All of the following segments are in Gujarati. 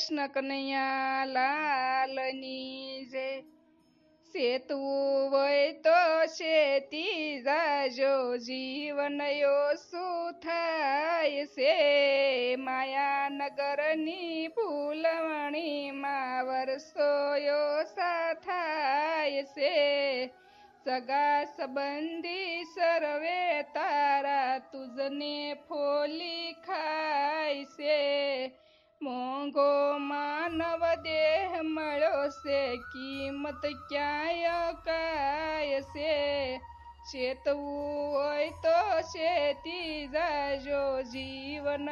કૃષ્ણ કનૈયા લાલની જય। સેતું હોય તો શેતી જાજો, જીવન શું થાય છે। માયાનગરની ફૂલવણીમાં વર્ષો ઓછા થાય છે। સગા સંબંધી સર્વે તારા તુજને ફોલી ખાય છે। મોંઘો માનવ દેહ મળ્યો છે, કિંમત ક્યાંય કાય છે। શેતવું હોય તો શેતી જાજો, જીવન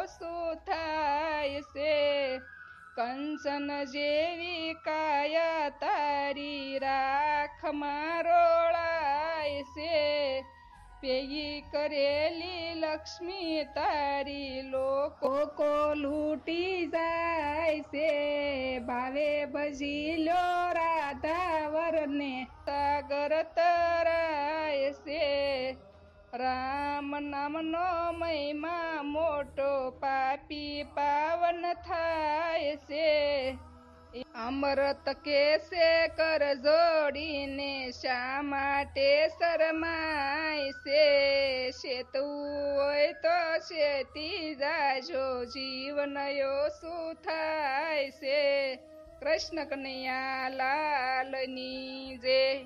શું થાય છે। કંચન જેવી કાયા તારી રાખમાં રોળાય છે। પેયી કરેલી લક્ષ્મી તારી લોકો લૂંટી જાય છે। ભાવે ભજી લ્યો રાધાવરને સાગર તરાય છે। રામ નામનો મહિમા મોટો, પાપી પાવન થાય છે। અમૃત કેસે કર જોડીને શા માટે શરમાય છે। શેતવું હોય તો શેતી જાજો, જીવન શું થાય છે। કૃષ્ણ કનૈયા લાલની જય।